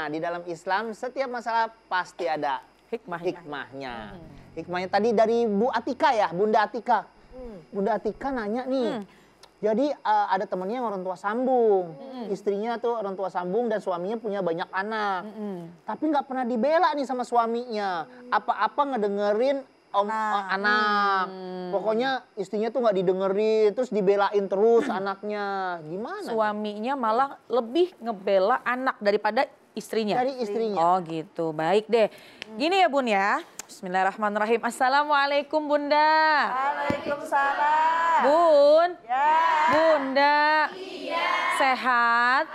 di dalam Islam setiap masalah pasti ada hikmahnya. Hikmahnya tadi dari Bu Atika ya, Bunda Atika. Bunda Atika nanya nih, jadi ada temennya yang orang tua sambung. Istrinya tuh orang tua sambung dan suaminya punya banyak anak. Tapi nggak pernah dibela nih sama suaminya. Apa-apa ngedengerin anak. Pokoknya istrinya tuh nggak didengerin, terus dibelain terus anaknya. Gimana? Suaminya malah lebih ngebela anak daripada istrinya. Dari istrinya. Oh gitu, baik deh. Gini ya Bun ya. Bismillahirrahmanirrahim. Assalamualaikum Bunda. Waalaikumsalam. Bun. Ya. Bunda. Iya. Sehat?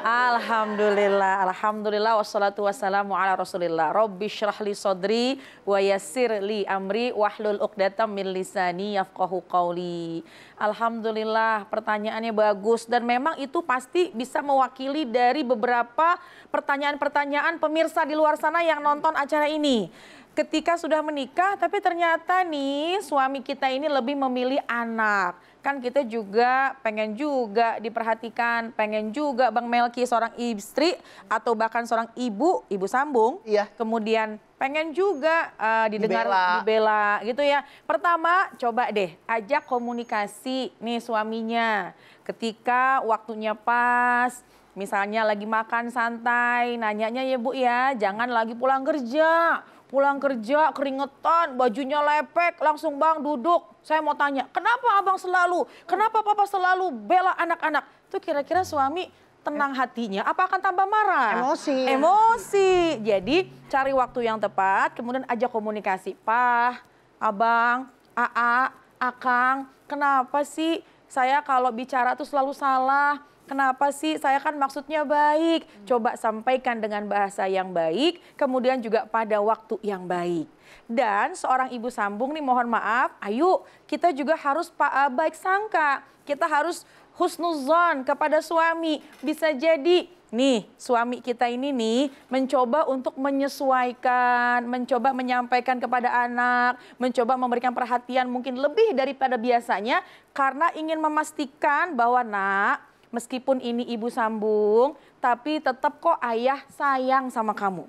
Alhamdulillah. Alhamdulillah wassalatu wassalamu ala Rasulillah. Rabbi syrah li sodri wa yassir li amri wahlul uqdatam min lisani yafqahu qawli. Alhamdulillah, pertanyaannya bagus dan memang itu pasti bisa mewakili dari beberapa pertanyaan-pertanyaan pemirsa di luar sana yang nonton acara ini. Ketika sudah menikah tapi ternyata nih suami kita ini lebih memilih anak. Kan kita juga pengen juga diperhatikan, pengen juga Bang Melki seorang istri atau bahkan seorang ibu sambung. Iya. Kemudian pengen juga dibela gitu ya. Pertama coba deh ajak komunikasi nih suaminya. Ketika waktunya pas, misalnya lagi makan santai, nanyanya ya Bu ya, jangan lagi pulang kerja. Pulang kerja keringetan, bajunya lepek, langsung Bang duduk. Saya mau tanya, kenapa Abang selalu, kenapa Papa selalu bela anak-anak? Itu kira-kira suami tenang hatinya, apa akan tambah marah? Emosi. Emosi. Jadi cari waktu yang tepat, kemudian ajak komunikasi. Pak, Abang, Aa, Akang, kenapa sih saya kalau bicara tuh selalu salah? Kenapa sih? Saya kan maksudnya baik. Coba sampaikan dengan bahasa yang baik, kemudian juga pada waktu yang baik. Dan seorang ibu sambung nih mohon maaf, ayo kita juga harus baik sangka. Kita harus husnuzon kepada suami. Bisa jadi nih suami kita ini nih mencoba untuk menyesuaikan, mencoba menyampaikan kepada anak, mencoba memberikan perhatian mungkin lebih daripada biasanya karena ingin memastikan bahwa nak, meskipun ini ibu sambung, tapi tetap kok ayah sayang sama kamu.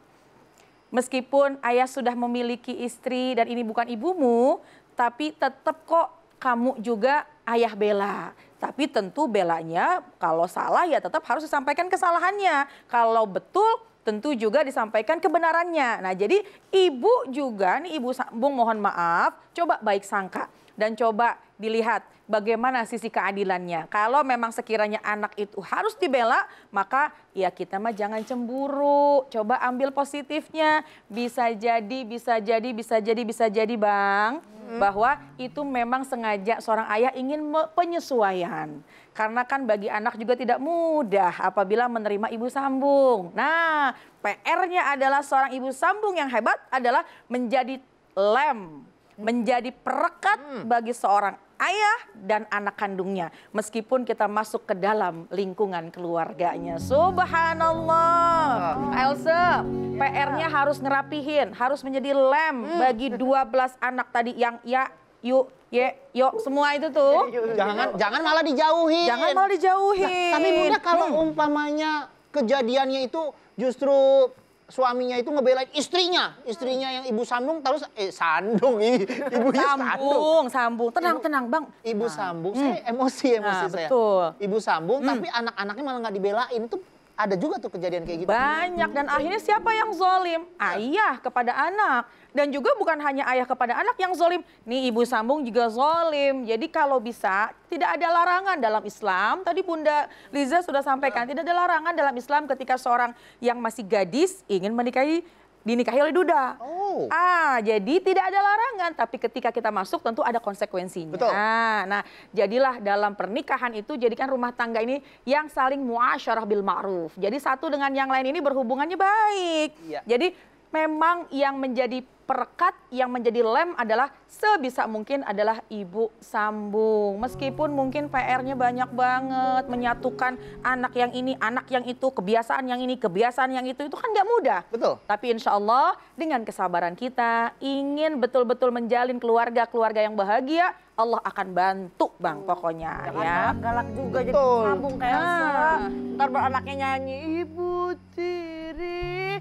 Meskipun ayah sudah memiliki istri dan ini bukan ibumu, tapi tetap kok kamu juga ayah bela. Tapi tentu belanya kalau salah ya tetap harus disampaikan kesalahannya. Kalau betul tentu juga disampaikan kebenarannya. Nah jadi ibu juga nih ibu sambung mohon maaf, coba baik sangka. Dan coba dilihat bagaimana sisi keadilannya. Kalau memang sekiranya anak itu harus dibela, maka ya kita mah jangan cemburu. Coba ambil positifnya. Bisa jadi Bang. Bahwa itu memang sengaja seorang ayah ingin penyesuaian. Karena kan bagi anak juga tidak mudah apabila menerima ibu sambung. Nah, PR-nya adalah seorang ibu sambung yang hebat adalah menjadi lem. Menjadi perekat bagi seorang ayah dan anak kandungnya. Meskipun kita masuk ke dalam lingkungan keluarganya. Subhanallah. Elsa, PR-nya harus ngerapihin. Harus menjadi lem bagi 12 anak tadi yang ya, yuk, yuk, semua itu tuh. Jangan malah dijauhin. Jangan malah dijauhin. Nah, tapi Bunda kalau umpamanya kejadiannya itu justru suaminya itu ngebelain istrinya yang ibu sambung terus ibunya sambung. Tenang Bang. Ibu sambung, saya emosi saya. Betul. Ibu sambung tapi anak-anaknya malah nggak dibelain itu ada juga tuh kejadian kayak gitu. Banyak dan akhirnya siapa yang zolim? Ayah kepada anak. Dan juga bukan hanya ayah kepada anak yang zolim. Nih ibu sambung juga zolim. Jadi kalau bisa tidak ada larangan dalam Islam. Tadi Bunda Liza sudah sampaikan tidak ada larangan dalam Islam ketika seorang yang masih gadis ingin dinikahi oleh duda. Jadi tidak ada larangan. Tapi ketika kita masuk tentu ada konsekuensinya. Betul. Nah, jadilah dalam pernikahan itu jadikan rumah tangga ini yang saling muasyarah bil ma'ruf. Jadi satu dengan yang lain ini berhubungannya baik. Iya. Jadi memang yang menjadi perekat, yang menjadi lem adalah sebisa mungkin adalah ibu sambung. Meskipun mungkin PR-nya banyak banget, menyatukan anak yang ini, anak yang itu, kebiasaan yang ini, kebiasaan yang itu kan nggak mudah. Betul. Tapi insya Allah dengan kesabaran kita, ingin betul-betul menjalin keluarga yang bahagia, Allah akan bantu Bang pokoknya. Jangan galak juga jadi Betul. sambung kayak Elsa. Ntar anaknya nyanyi, ibu tiri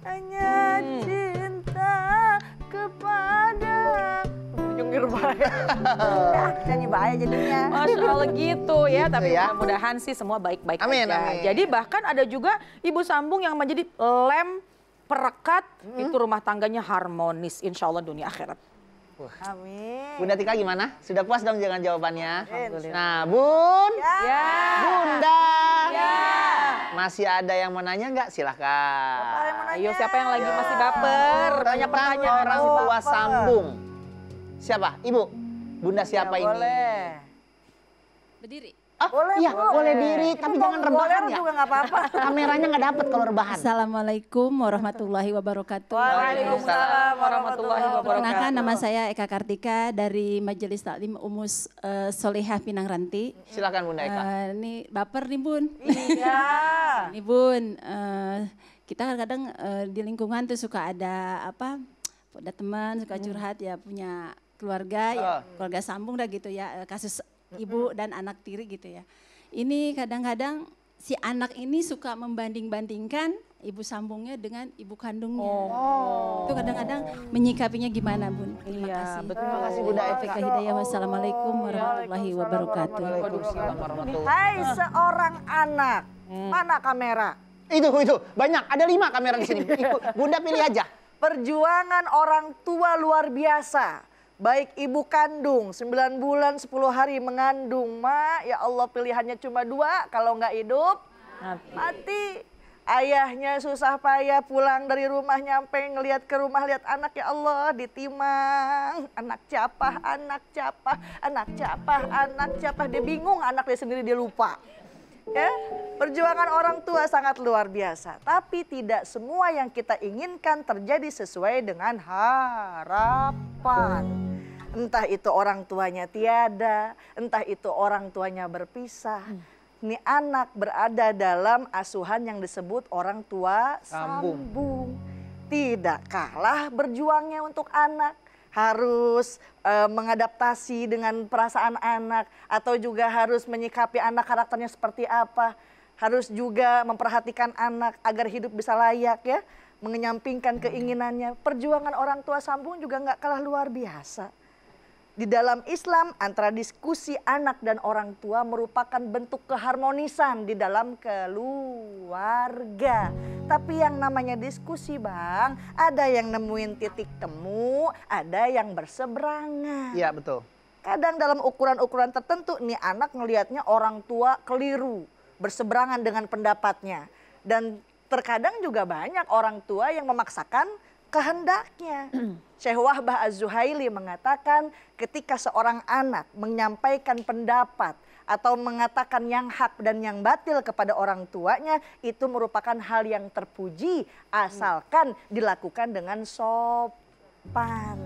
hanya cinta kepada jungkir bahaya. Nyanyi bahaya jadinya. Masya Allah gitu ya, tapi ya. mudah-mudahan sih semua baik-baik Amin, aja. amin. Jadi bahkan ada juga ibu sambung yang menjadi lem perekat, itu rumah tangganya harmonis insya Allah dunia akhirat. Amin. Bunda Tika gimana? Sudah puas dong dengan jawabannya? Alhamdulillah. Nah, Bun, Ya. Bunda, Ya. masih ada yang mau nanya nggak? Silahkan. Apa yang mau nanya? Ayo siapa yang lagi masih baper? Banyak Tentang pertanyaan. orang Oh, tua apa? sambung. Siapa? Ibu? Bunda siapa Ya, ini? boleh. Berdiri. Ah, Boleh, iya, boleh. boleh diri, Itu tapi mau jangan rebahan goler ya. juga nggak apa-apa. Kameranya nggak dapet kalau rebahan. Assalamualaikum warahmatullahi wabarakatuh. Waalaikumsalam warahmatullahi Perkenalkan wabarakatuh. nama saya Eka Kartika dari Majelis Taklim Umus Solehah Pinang Ranti. Silakan Bunda Eka. Ini baper nih Bun. Iya. Ini Bun, kita kadang-kadang di lingkungan tuh suka ada apa, ada teman suka curhat ya punya keluarga, ya keluarga sambung dah gitu ya, kasus ibu dan anak tiri gitu ya. Ini kadang-kadang si anak ini suka membanding-bandingkan ibu sambungnya dengan ibu kandungnya. Itu kadang-kadang menyikapinya gimana Bun? Terima Iya, kasih. betul. Terima kasih Bunda Eka. Taufik hidayah. Wassalamualaikum warahmatullahi wabarakatuh. Waalaikumsalam warahmatullahi. Hai seorang anak, mana kamera? Itu banyak. Ada 5 kamera di sini. Bunda pilih aja. Perjuangan orang tua luar biasa. Baik ibu kandung, 9 bulan 10 hari mengandung. Ma, ya Allah pilihannya cuma 2, kalau nggak hidup, mati. Ayahnya susah payah pulang dari rumah nyampe ngelihat ke rumah, lihat anak, ya Allah ditimang. Anak capah, anak capah, anak capah, anak capah. Dia bingung, anak dia sendiri dia lupa. Ya, perjuangan orang tua sangat luar biasa, tapi tidak semua yang kita inginkan terjadi sesuai dengan harapan. Entah itu orang tuanya tiada, entah itu orang tuanya berpisah. Ini anak berada dalam asuhan yang disebut orang tua sambung. Tidak kalah berjuangnya untuk anak. Harus mengadaptasi dengan perasaan anak, atau juga harus menyikapi anak karakternya seperti apa. Harus juga memperhatikan anak agar hidup bisa layak ya, menyampingkan keinginannya. Perjuangan orang tua sambung juga nggak kalah luar biasa. Di dalam Islam, antara diskusi anak dan orang tua merupakan bentuk keharmonisan di dalam keluarga. Tapi yang namanya diskusi Bang, ada yang nemuin titik temu, ada yang berseberangan. Iya, betul. Kadang dalam ukuran-ukuran tertentu nih anak ngelihatnya orang tua keliru, berseberangan dengan pendapatnya. Dan terkadang juga banyak orang tua yang memaksakan kehendaknya. Syekh Wahbah Az-Zuhaili mengatakan ketika seorang anak menyampaikan pendapat atau mengatakan yang hak dan yang batil kepada orang tuanya, itu merupakan hal yang terpuji asalkan dilakukan dengan sopan.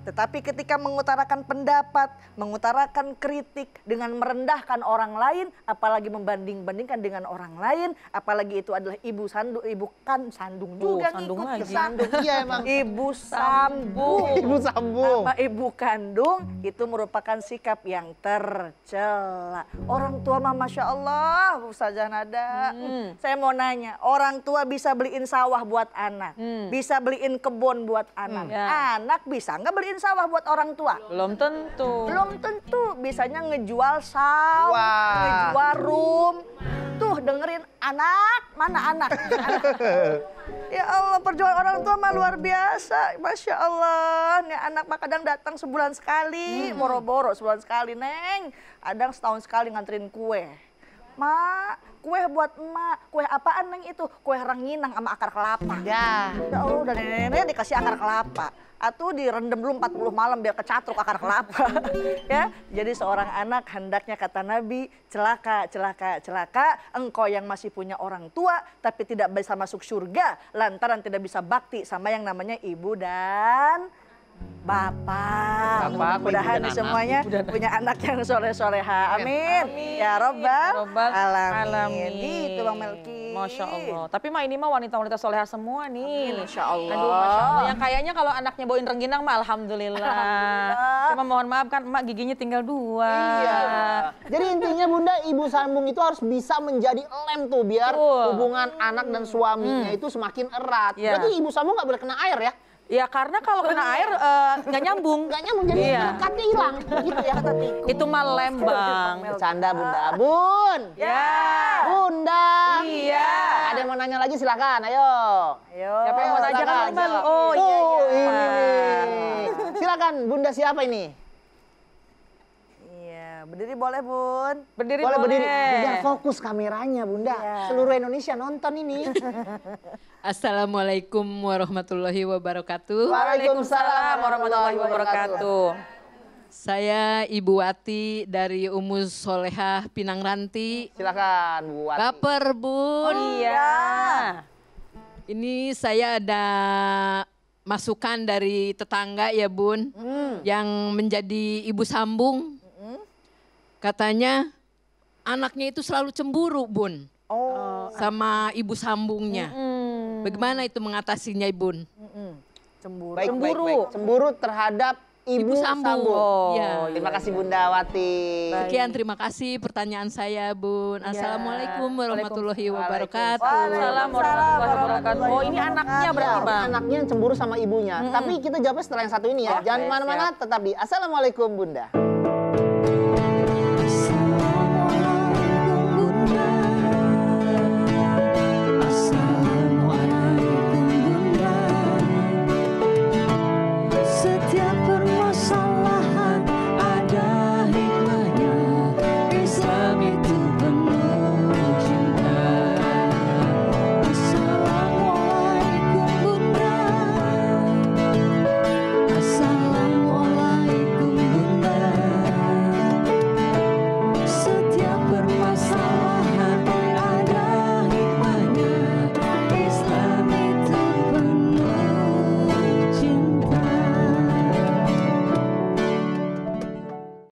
Tetapi ketika mengutarakan pendapat, mengutarakan kritik dengan merendahkan orang lain, apalagi membanding-bandingkan dengan orang lain, apalagi itu adalah ibu sandung, ibu kan sandung juga sandung ngikut ke lagi. sandung. Iya emang. Ibu sambung. Ibu sambung. Sama ibu kandung itu merupakan sikap yang tercela. Orang tua mah Masya Allah, Ustazah Nada. Saya mau nanya, orang tua bisa beliin sawah buat anak, bisa beliin kebun buat anak. Ya. Anak bisa nggak beliin sawah buat orang tua? Belum tentu. Belum tentu, bisanya ngejual sawah, Wah. ngejual room. Tuh dengerin anak, mana anak? Ya Allah, perjuangan orang tua mah luar biasa. Masya Allah, nih anak mah kadang datang sebulan sekali, boro-boro sebulan sekali, Neng. Kadang setahun sekali nganterin kue. Mak, kue buat emak. Kue apaan Neng itu? Kue ranginang sama akar kelapa. Ya. Ya Allah, udah nenek dikasih akar kelapa. Atau direndam dulu 40 malam biar kecatruk akar kelapa. Ya, jadi seorang anak hendaknya kata Nabi, celaka, celaka, celaka. Engkau yang masih punya orang tua tapi tidak bisa masuk surga lantaran tidak bisa bakti sama yang namanya ibu dan bapak. Mudah-mudahan ibu dan semuanya punya anak yang soleh-soleha. Amin. Ya Robbal alamin. Itu Bang Melki. Masya Allah. Tapi mah ini mah wanita-wanita soleha semua nih. Amin, Masya Allah. Aduh, Masya Allah. Yang kayaknya kalau anaknya bawain rengginang mah alhamdulillah. Cuma mohon maaf kan emak giginya tinggal 2. Iya. Jadi intinya Bunda, ibu sambung itu harus bisa menjadi lem tuh biar hubungan anak dan suaminya itu semakin erat. Iya. Berarti ibu sambung nggak boleh kena air ya? Ya karena kalau kena air nggak nyambung. Nggak nyambung, jadi lekatnya hilang. Gitu ya kata tikus. Itu mah lem bang. Bercanda Bunda. Bun. Ya. Bunda. Iya. Ada yang mau nanya lagi silakan, ayo. Ayo. Siapa yang mau nanya silakan. kan Bang? Oh iya. ini. Silakan Bunda siapa ini? Iya, berdiri boleh Bun. Berdiri Boleh berdiri. boleh. Biar fokus kameranya Bunda. Iya. Seluruh Indonesia nonton ini. Assalamualaikum warahmatullahi wabarakatuh. Waalaikumsalam warahmatullahi wabarakatuh. Saya Ibu Wati dari Umus Solehah Pinang Ranti. Silakan Bu Wati. Baper Bun. Iya. Ini saya ada masukan dari tetangga ya Bun. Yang menjadi ibu sambung. Katanya anaknya itu selalu cemburu Bun. Sama ibu sambungnya. Bagaimana itu mengatasinya Bun? Cemburu. Baik, Cemburu. baik, baik. Cemburu terhadap ibu sambung. Oh, Ya. Terima kasih Bunda Wati. Sekian terima kasih pertanyaan saya Bun. Assalamualaikum warahmatullahi wabarakatuh. Waalaikumsalam warahmatullahi wabarakatuh. Oh ini anaknya berarti Ya, bang. anaknya yang cemburu sama ibunya. Tapi kita jawabnya setelah yang satu ini ya. Jangan kemana-mana, tetap di Assalamualaikum Bunda.